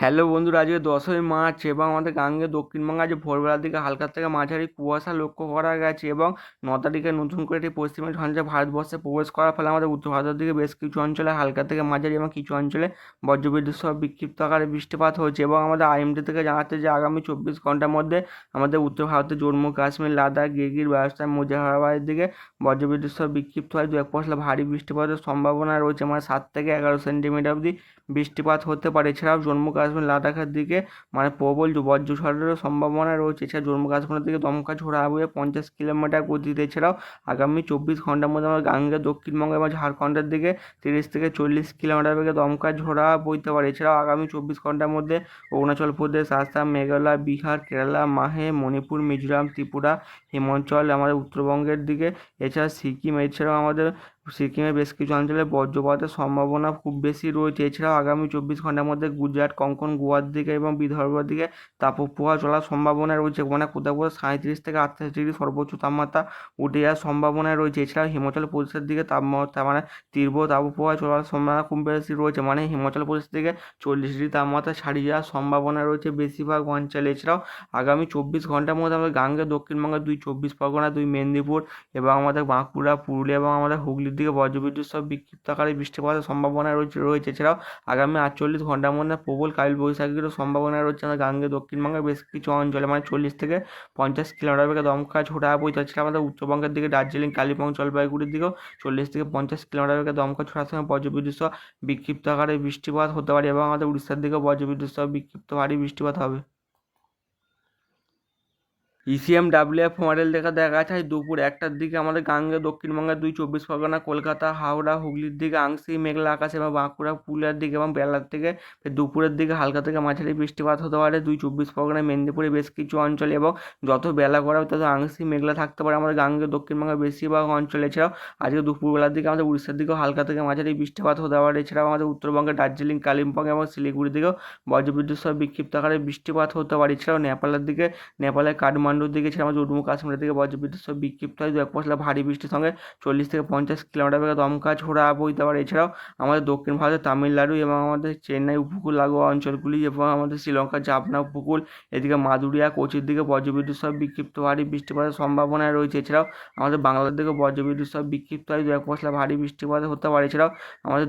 Hello বন্ধুরা, আজকে 10ই March এবং আমাদের গাঙ্গে দক্ষিণবঙ্গে আজ ভোরবেলার দিকে হালকা থেকে মাঝারি কুয়াশা লক্ষ্য করা গেছে এবং 9 তারিখে নতুন করে একটি পশ্চিমী ঝঞ্ঝা ভারতবর্ষে প্রবেশ করার ফলে আমাদের উত্তর ভারতের দিকে বেশ কিছু অঞ্চলে হালকা থেকে মাঝারি এবং কিছু অঞ্চলে বজ্রবিদ্যুৎ সহ বিক্ষিপ্ত আকারে বৃষ্টিপাত হয়েছে। এবং আমাদের আইএমডি থেকে জানাচ্ছে যে আগামী 24 ঘন্টার মধ্যে আমাদের উত্তর ভারতের জম্মু কাশ্মীর, লাদাখ, গিরগির, রাজস্থান, মুজাফরবাদের দিকে বজ্রবিদ্যুৎ সহ বিক্ষিপ্ত হয় দু এক পশলা ভারী বৃষ্টিপাতের সম্ভাবনা রয়েছে, মানে 7 থেকে 11 সেন্টিমিটার অবধি বৃষ্টিপাত হতে পারে। এছাড়াও জম্মু কাশ্মীর, লাদাখের দিকে প্রবল বজ্রঝড়েরও সম্ভাবনা রয়েছে। এছাড়া জম্মু কাশ্মীরের দিকে দমকা ঝোড়ো হাওয়া 50 কিলোমিটার গতিতে। এছাড়াও আগামী 24 ঘন্টার মধ্যে আমরা গাঙ্গে দক্ষিণবঙ্গ এবং ঝাড়খণ্ডের দিকে 30 থেকে 40 কিলোমিটার বেগে দমকা ঝোড়ো হাওয়া বইতে পারে। এছাড়াও আগামী 24 ঘন্টার মধ্যে অরুণাচল প্রদেশ, আসাম, মেঘালয়, বিহার, কেরালা, মাহে, মণিপুর, মিজোরাম, ত্রিপুরা, হিমাচল, আমাদের উত্তরবঙ্গের দিকে, এছাড়া সিকিম, এছাড়াও আমাদের সিকিমের বেশ কিছু অঞ্চলে বজ্রপাতের সম্ভাবনা খুব বেশি রয়েছে। এছাড়াও আগামী 24 ঘন্টার মধ্যে গুজরাট, কোঙ্কণ, গোয়ার দিকে এবং বিদর্ভের দিকে তাপপ্রবাহ চলার সম্ভাবনা রয়েছে, মানে কোথাও কোথাও 37 থেকে 38 ডিগ্রি সর্বোচ্চ তাপমাত্রা উঠে যাওয়ার সম্ভাবনা রয়েছে। এছাড়াও হিমাচল প্রদেশের দিকে তাপমাত্রা মানে তীব্র তাপপ্রবাহ চলার সম্ভাবনা খুব বেশি রয়েছে, মানে হিমাচল প্রদেশ থেকে 40 ডিগ্রি তাপমাত্রা ছাড়িয়ে যাওয়ার সম্ভাবনা রয়েছে বেশিরভাগ অঞ্চলে। এছাড়াও আগামী 24 ঘন্টার মধ্যে আমাদের গাঙ্গে দক্ষিণবঙ্গের 2 চব্বিশ পরগনা, 2 মেদিনীপুর এবং আমাদের বাঁকুড়া, পুরুলিয়া এবং আমাদের হুগলির দিকে বজ্রবিদ্যুৎ সহ বিক্ষিপ্ত আকারে বৃষ্টিপাতের সম্ভাবনা রয়েছে। এছাড়াও আগামী 48 ঘন্টার মধ্যে প্রবল কালবৈশাখীরও সম্ভাবনা রয়েছে আমাদের গাঙ্গে দক্ষিণবঙ্গের বেশ কিছু অঞ্চলে, মানে 40 থেকে 50 কিলোমিটার বেগে দমকা ঝোড়ো হাওয়া বইতে। এছাড়া আমাদের উত্তরবঙ্গের দিকে দার্জিলিং, কালিম্পং, জলপাইগুড়ির দিকেও 40 থেকে 50 কিলোমিটার বেগে দমকা ঝোড়োর সঙ্গে বজ্রবিদ্যুৎ সহ বিক্ষিপ্ত আকারে বৃষ্টিপাত হতে পারে এবং আমাদের উড়িষ্যার দিকেও বজ্রবিদ্যুৎ সহ বিক্ষিপ্ত ভারী বৃষ্টিপাত হবে। ECMWF মডেল দেখা যাচ্ছে আজ দুপুর 1টার দিকে আমাদের গাঙ্গে দক্ষিণবঙ্গের 2 চব্বিশ পরগনা, কলকাতা, হাওড়া, হুগলির দিকে আংশিক মেঘলা আকাশ এবং বাঁকুড়া, পুরুলিয়ার দিকে এবং বেলার থেকে দুপুরের দিকে হালকা থেকে মাঝারি বৃষ্টিপাত হতে পারে 2 চব্বিশ পরগনা, মেদিনীপুরে বেশ কিছু অঞ্চলে। এবং যত বেলা করা হবে তত আংশিক মেঘলা থাকতে পারে আমাদের গাঙ্গে দক্ষিণবঙ্গের বেশিরভাগ অঞ্চলে। এছাড়াও আজকে দুপুরবেলার দিকে আমাদের উড়িষ্যার দিকেও হালকা থেকে মাঝারি বৃষ্টিপাত হতে পারে। এছাড়াও আমাদের উত্তরবঙ্গের দার্জিলিং, কালিম্পং এবং শিলিগুড়ির দিকেও বজ্রবিদ্যুৎ সহ বিক্ষিপ্ত আকারে বৃষ্টিপাত হতে পারে। এছাড়াও নেপালের কাঠমান্ডুর দিকে, ছেড়ে আমাদের জম্মু কাশ্মীরের দিকে বজ্রবিদ্যুৎ সহ বিক্ষিপ্ত হয় দু এক পশলা ভারী বৃষ্টির সঙ্গে 40 থেকে 50 কিলোমিটার বেগে দমকা ঝোড়ো হাওয়া বইতে পারে। এছাড়াও আমাদের দক্ষিণ ভারতের তামিলনাড়ু এবং আমাদের চেন্নাই উপকূল লাগোয়া অঞ্চলগুলি এবং আমাদের শ্রীলঙ্কার জাফনা উপকূল, এদিকে মাদুরিয়া, কোচির দিকে বজ্রবিদ্যুৎ সহ বিক্ষিপ্ত ভারী বৃষ্টিপাতের সম্ভাবনা রয়েছে। এছাড়াও আমাদের বাংলার দিকে বজ্রবিদ্যুৎ সহ বিক্ষিপ্ত হয় দু এক পশলা ভারী বৃষ্টিপাত হতে পারে। এছাড়াও আমাদের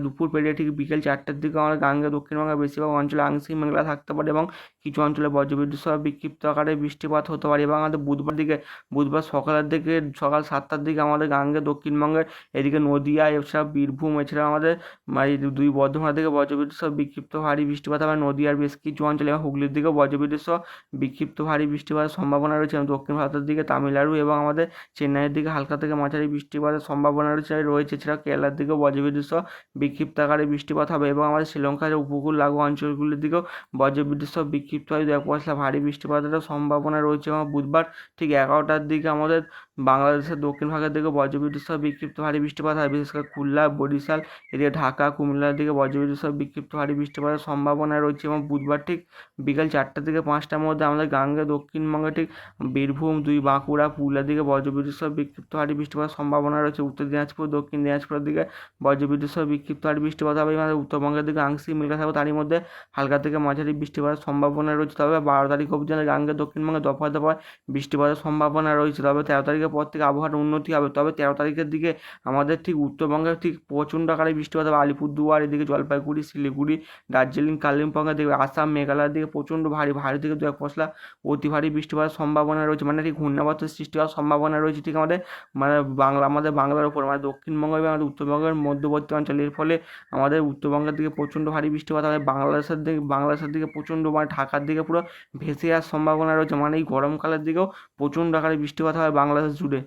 দুপুর পেরিয়ে ঠিক বিকেল 4টার দিকে আমাদের গাঙ্গে দক্ষিণবঙ্গের বেশিরভাগ অঞ্চলে আংশিক মেঘলা থাকতে পারে এবং কিছু অঞ্চলে বজ্রবিদ্যুৎ সহ বিক্ষিপ্ত আকারে বৃষ্টিপাত হতে পারে। এবং আমাদের বুধবার সকালের দিকে, সকাল 7টার দিকে আমাদের গাঙ্গে দক্ষিণবঙ্গের এদিকে নদিয়া, এছাড়া বীরভূম, এছাড়া আমাদের এই দুই বর্ধমান দিকে বজ্রবিদ্যুৎ সহ বিক্ষিপ্ত ভারী বৃষ্টিপাত হবে। নদিয়ার বেশ কিছু অঞ্চলে এবং হুগলির দিকেও বজ্রবিদ্যুৎ সহ বিক্ষিপ্ত ভারী বৃষ্টিপাতের সম্ভাবনা রয়েছে। এবং দক্ষিণ ভারতের দিকে তামিলনাড়ু এবং আমাদের চেন্নাইয়ের দিকে হালকা থেকে মাঝারি বৃষ্টিপাতের সম্ভাবনা রয়েছে। এছাড়া কেরালার দিকেও বজ্রবিদ্যুৎ সহ বিক্ষিপ্ত আকারে বৃষ্টিপাত হবে এবং আমাদের শ্রীলঙ্কার উপকূল লাগোয়া অঞ্চলগুলির দিকেও বজ্রবিদ্যুৎ সহ বিক্ষিপ্ত হয় দু এক পশলা ভারী বৃষ্টিপাতের সম্ভাবনা রয়েছে। এবং বুধবার ঠিক 11টার দিকে আমাদের বাংলাদেশের দক্ষিণ ভাগের দিকে বজ্রবিদ্যুৎ সহ বিক্ষিপ্ত ভারী বৃষ্টিপাত হয়, বিশেষ করে খুলনা, বরিশাল, এদিকে ঢাকা, কুমিল্লার দিকে বজ্রবিদ্যুৎ সহ বিক্ষিপ্ত ভারী বৃষ্টিপাতের সম্ভাবনা রয়েছে। এবং বুধবার ঠিক বিকেল 4টা থেকে 5টার মধ্যে আমাদের গাঙ্গে দক্ষিণবঙ্গে ঠিক বীরভূম, বাঁকুড়া, পুরুলিয়ার দিকে বজ্রবিদ্যুৎ সহ বিক্ষিপ্ত ভারী বৃষ্টিপাতের সম্ভাবনা রয়েছে। উত্তর দিনাজপুর, দক্ষিণ দিনাজপুরের দিকে বজ্রবিদ্যুৎ সহ বিক্ষিপ্ত ভারী বৃষ্টিপাত হবে। আমাদের উত্তরবঙ্গের দিকে আংশিক মেঘলা থাকবে, তারই মধ্যে হালকা থেকে মাঝারি বৃষ্টিপাতের সম্ভাবনা রয়েছে। তবে 12 তারিখ অবধি আমাদের গাঙ্গে দক্ষিণবঙ্গে দফায় দফায় বৃষ্টিপাতের সম্ভাবনা রয়েছে। তবে 13 তারিখের পর থেকে আবহাওয়ার উন্নতি হবে। তবে 13 তারিখের দিকে আমাদের ঠিক উত্তরবঙ্গের ঠিক প্রচণ্ড আকারে বৃষ্টিপাত হবে। আলিপুরদুয়ার, এদিকে জলপাইগুড়ি, শিলিগুড়ি, দার্জিলিং, কালিম্পংয়ের দিকে, আসাম, মেঘালয়ের দিকে প্রচণ্ড ভারী থেকে দু এক পশলা অতি ভারী বৃষ্টিপাতের সম্ভাবনা রয়েছে, মানে ঠিক ঘূর্ণাবর্তের সৃষ্টি হওয়ার সম্ভাবনা রয়েছে ঠিক আমাদের আমাদের বাংলার উপর, মানে দক্ষিণবঙ্গ এবং আমাদের উত্তরবঙ্গের মধ্যবর্তী অঞ্চল। এর ফলে আমাদের উত্তরবঙ্গের দিকে প্রচণ্ড ভারী বৃষ্টিপাত হবে। বাংলাদেশের দিকে প্রচণ্ড, মানে ঢাকার দিকে পুরো ভেসে যাওয়ার সম্ভাবনা রয়েছে, মানে এই গরমকালের দিকেও প্রচণ্ড আকারে বৃষ্টিপাত হয় বাংলাদেশ জুড়ে।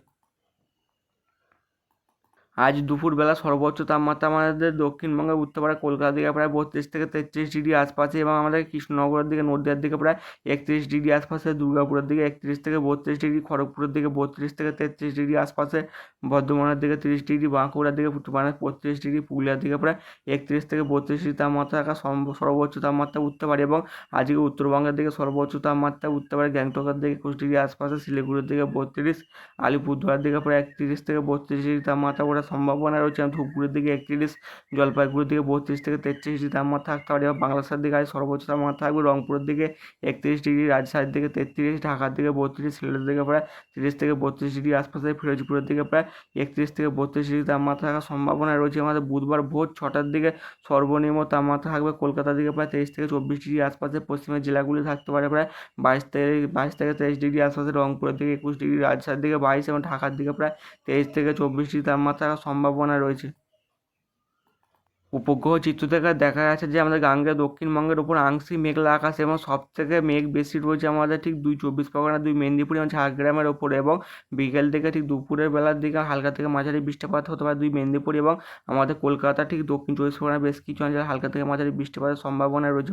আজ দুপুরবেলা সর্বোচ্চ তাপমাত্রা আমাদের দক্ষিণবঙ্গের উত্তরপাড়া কলকাতার দিকে প্রায় 32 থেকে 33 ডিগ্রি আশপাশে এবং আমাদের কৃষ্ণনগরের দিকে, নদিয়ার দিকে প্রায় 31 ডিগ্রি আশপাশে, দুর্গাপুরের দিকে 31 থেকে 32 ডিগ্রি, খড়গপুরের দিকে 32 থেকে 33 ডিগ্রি আশপাশে, বর্ধমানের দিকে 30 ডিগ্রি, বাঁকুড়ার দিকে মানে 35 ডিগ্রি, পুরুলিয়ার দিকে প্রায় 31 থেকে 32 ডিগ্রি তাপমাত্রা থাকা সর্বোচ্চ তাপমাত্রা উঠতে পারে। এবং আজকে উত্তরবঙ্গের দিকে সর্বোচ্চ তাপমাত্রা উঠতে পারে গ্যাংটকের দিকে 21 ডিগ্রি আশপাশে, শিলিগুড়ির দিকে 32, আলিপুরদুয়ার দিকে প্রায় 31 থেকে 32 ডিগ্রি তাপমাত্রা ওঠা থাকার সম্ভাবনা রয়েছে। ধূপগুড়ির দিকে 31, জলপাইগুড়ির দিকে 32 থেকে 33 ডিগ্রি তাপমাত্রা থাকতে পারে। এবার বাংলাদেশের দিকে আজ সর্বোচ্চ তাপমাত্রা থাকবে রংপুরের দিকে 31 ডিগ্রি, রাজশাহীর দিকে 33, ঢাকার দিকে 32, সিলেটের দিকে প্রায় 30 থেকে 32 ডিগ্রি আশপাশে, ফিরোজপুরের দিকে প্রায় 31 থেকে 32 ডিগ্রি তাপমাত্রা থাকার সম্ভাবনা রয়েছে। আমাদের বুধবার ভোর 6টার দিকে সর্বনিম্ন তাপমাত্রা থাকবে কলকাতার দিকে প্রায় 23 থেকে 24 ডিগ্রি আশপাশে, পশ্চিমের জেলাগুলি থাকতে পারে প্রায় 22 থেকে 23 ডিগ্রি আশপাশে, রংপুরের দিকে 21 ডিগ্রি, রাজশাহীর দিকে 22 এবং ঢাকার দিকে প্রায় 23 থেকে 24 ডিগ্রি তাপমাত্রা থাকার সম্ভাবনা রয়েছে। উপগ্রহ চিত্র থেকে দেখা যাচ্ছে যে আমাদের গাঙ্গেয় দক্ষিণবঙ্গের উপর আংশিক মেঘলা আকাশ এবং সবথেকে মেঘ বেশি রয়েছে আমাদের ঠিক 24 পরগনা, 2 মেদিনীপুর এবং ঝাড়গ্রামের ওপরে, এবং বিকেল থেকে ঠিক দুপুরের বেলার দিকে হালকা থেকে মাঝারি বৃষ্টিপাত হতে পারে 2 মেদিনীপুর এবং আমাদের কলকাতা ঠিক দক্ষিণ 24 পরগনার বেশ কিছু অঞ্চলে হালকা থেকে মাঝারি বৃষ্টিপাতের সম্ভাবনা রয়েছে।